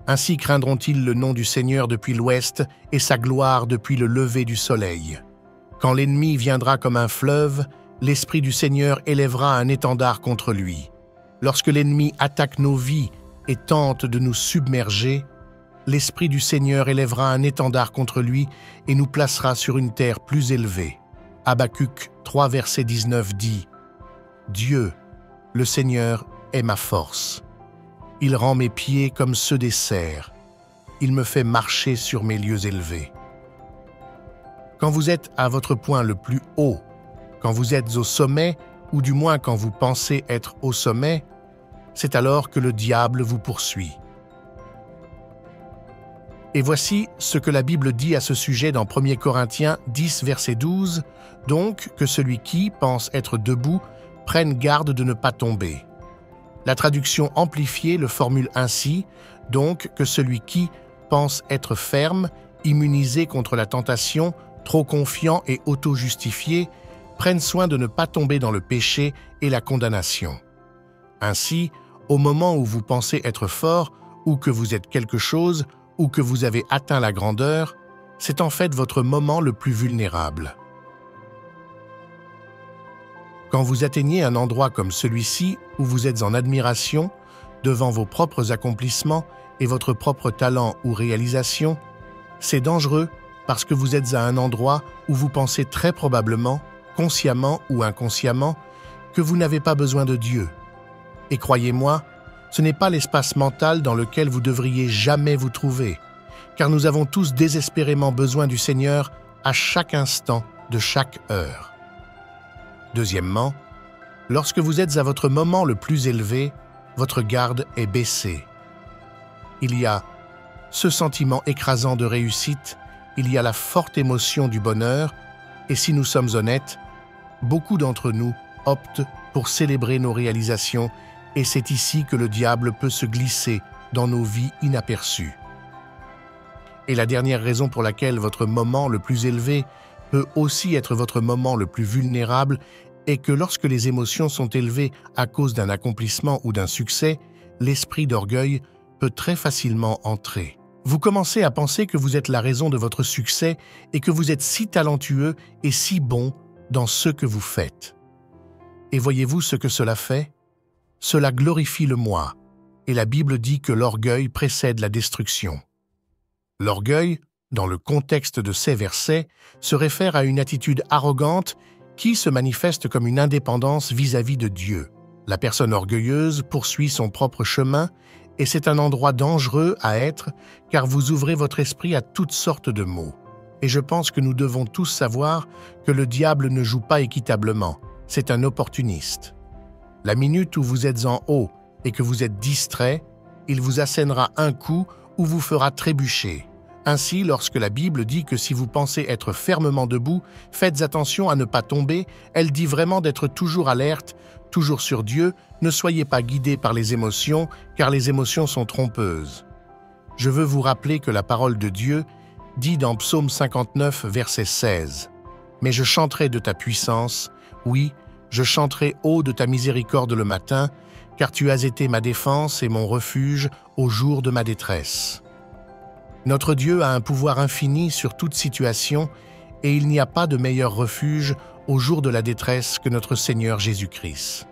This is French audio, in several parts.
Ainsi craindront-ils le nom du Seigneur depuis l'ouest et sa gloire depuis le lever du soleil. Quand l'ennemi viendra comme un fleuve, l'Esprit du Seigneur élèvera un étendard contre lui. Lorsque l'ennemi attaque nos vies et tente de nous submerger, l'Esprit du Seigneur élèvera un étendard contre lui et nous placera sur une terre plus élevée. Habacuc 3, verset 19 dit « Dieu, le Seigneur, est ma force. Il rend mes pieds comme ceux des cerfs. Il me fait marcher sur mes lieux élevés. » Quand vous êtes à votre point le plus haut, quand vous êtes au sommet, ou du moins quand vous pensez être au sommet, c'est alors que le diable vous poursuit. Et voici ce que la Bible dit à ce sujet dans 1 Corinthiens 10, verset 12, « Donc que celui qui pense être debout prenne garde de ne pas tomber. » La traduction amplifiée le formule ainsi, « Donc que celui qui pense être ferme, immunisé contre la tentation, trop confiant et auto-justifié, prenne soin de ne pas tomber dans le péché et la condamnation. » Ainsi, au moment où vous pensez être fort, ou que vous êtes quelque chose, ou que vous avez atteint la grandeur, c'est en fait votre moment le plus vulnérable. Quand vous atteignez un endroit comme celui-ci, où vous êtes en admiration, devant vos propres accomplissements et votre propre talent ou réalisation, c'est dangereux parce que vous êtes à un endroit où vous pensez très probablement, consciemment ou inconsciemment, que vous n'avez pas besoin de Dieu. Et croyez-moi, ce n'est pas l'espace mental dans lequel vous devriez jamais vous trouver, car nous avons tous désespérément besoin du Seigneur à chaque instant de chaque heure. Deuxièmement, lorsque vous êtes à votre moment le plus élevé, votre garde est baissée. Il y a ce sentiment écrasant de réussite, il y a la forte émotion du bonheur, et si nous sommes honnêtes, beaucoup d'entre nous optent pour célébrer nos réalisations, et c'est ici que le diable peut se glisser dans nos vies inaperçues. Et la dernière raison pour laquelle votre moment le plus élevé peut aussi être votre moment le plus vulnérable est que lorsque les émotions sont élevées à cause d'un accomplissement ou d'un succès, l'esprit d'orgueil peut très facilement entrer. Vous commencez à penser que vous êtes la raison de votre succès et que vous êtes si talentueux et si bon dans ce que vous faites. Et voyez-vous ce que cela fait? Cela glorifie le moi, et la Bible dit que l'orgueil précède la destruction. L'orgueil, dans le contexte de ces versets, se réfère à une attitude arrogante qui se manifeste comme une indépendance vis-à-vis de Dieu. La personne orgueilleuse poursuit son propre chemin, et c'est un endroit dangereux à être, car vous ouvrez votre esprit à toutes sortes de maux. Et je pense que nous devons tous savoir que le diable ne joue pas équitablement, c'est un opportuniste. La minute où vous êtes en haut et que vous êtes distrait, il vous assènera un coup ou vous fera trébucher. Ainsi, lorsque la Bible dit que si vous pensez être fermement debout, faites attention à ne pas tomber, elle dit vraiment d'être toujours alerte, toujours sur Dieu, ne soyez pas guidés par les émotions, car les émotions sont trompeuses. Je veux vous rappeler que la parole de Dieu dit dans Psaume 59, verset 16, « Mais je chanterai de ta puissance, oui, je chanterai haut de ta miséricorde le matin, car tu as été ma défense et mon refuge au jour de ma détresse. » Notre Dieu a un pouvoir infini sur toute situation et il n'y a pas de meilleur refuge au jour de la détresse que notre Seigneur Jésus-Christ.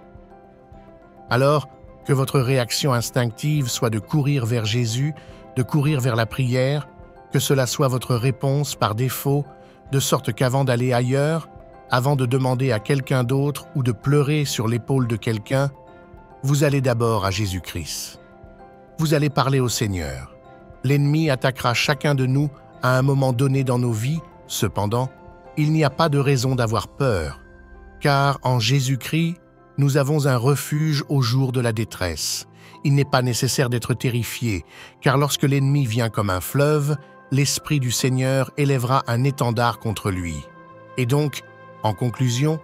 Alors, que votre réaction instinctive soit de courir vers Jésus, de courir vers la prière, que cela soit votre réponse par défaut, de sorte qu'avant d'aller ailleurs, avant de demander à quelqu'un d'autre ou de pleurer sur l'épaule de quelqu'un, vous allez d'abord à Jésus-Christ. Vous allez parler au Seigneur. L'ennemi attaquera chacun de nous à un moment donné dans nos vies. Cependant, il n'y a pas de raison d'avoir peur, car en Jésus-Christ, nous avons un refuge au jour de la détresse. Il n'est pas nécessaire d'être terrifié, car lorsque l'ennemi vient comme un fleuve, l'Esprit du Seigneur élèvera un étendard contre lui. Et donc, en conclusion,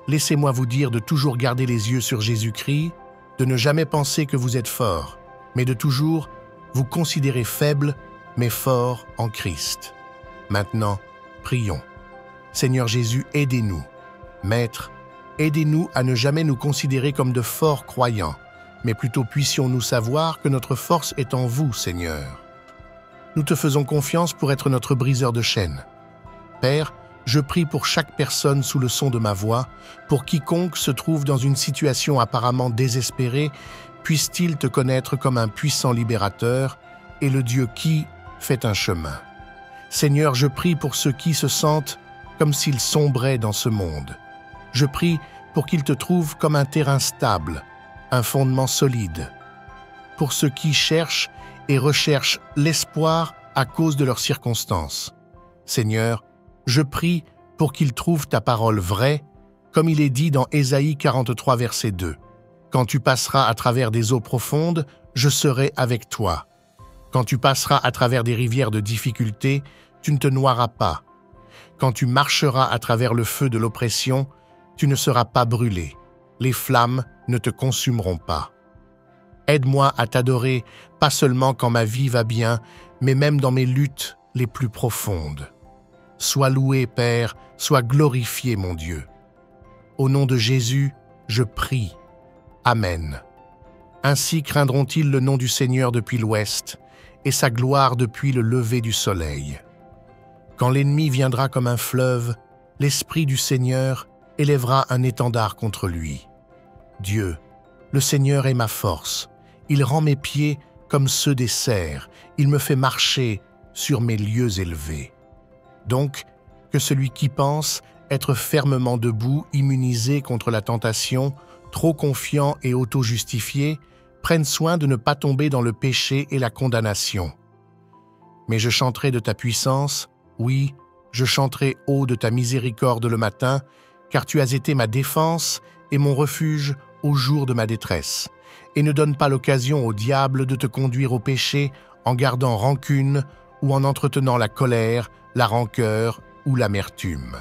laissez-moi vous dire de toujours garder les yeux sur Jésus-Christ, de ne jamais penser que vous êtes fort, mais de toujours vous considérer faible, mais fort en Christ. Maintenant, prions. Seigneur Jésus, aidez-nous. Maître, aidez-nous à ne jamais nous considérer comme de forts croyants, mais plutôt puissions-nous savoir que notre force est en vous, Seigneur. Nous te faisons confiance pour être notre briseur de chaînes. Père, je prie pour chaque personne sous le son de ma voix, pour quiconque se trouve dans une situation apparemment désespérée, puisse-t-il te connaître comme un puissant libérateur et le Dieu qui fait un chemin. Seigneur, je prie pour ceux qui se sentent comme s'ils sombraient dans ce monde. Je prie pour qu'ils te trouvent comme un terrain stable, un fondement solide. Pour ceux qui cherchent et recherchent l'espoir à cause de leurs circonstances. Seigneur, je prie pour qu'ils trouvent ta parole vraie, comme il est dit dans Ésaïe 43, verset 2. « Quand tu passeras à travers des eaux profondes, je serai avec toi. Quand tu passeras à travers des rivières de difficulté, tu ne te noieras pas. Quand tu marcheras à travers le feu de l'oppression, tu ne seras pas brûlé. Les flammes ne te consumeront pas. Aide-moi à t'adorer, pas seulement quand ma vie va bien, mais même dans mes luttes les plus profondes. Sois loué, Père, sois glorifié, mon Dieu. Au nom de Jésus, je prie. Amen. Ainsi craindront-ils le nom du Seigneur depuis l'ouest, et sa gloire depuis le lever du soleil. Quand l'ennemi viendra comme un fleuve, l'Esprit du Seigneur élèvera un étendard contre lui. Dieu, le Seigneur est ma force. Il rend mes pieds comme ceux des cerfs. Il me fait marcher sur mes lieux élevés. Donc, que celui qui pense être fermement debout, immunisé contre la tentation, trop confiant et auto-justifié, prenne soin de ne pas tomber dans le péché et la condamnation. Mais je chanterai de ta puissance, oui, je chanterai haut de ta miséricorde le matin, car tu as été ma défense et mon refuge au jour de ma détresse. Et ne donne pas l'occasion au diable de te conduire au péché en gardant rancune ou en entretenant la colère, la rancœur ou l'amertume.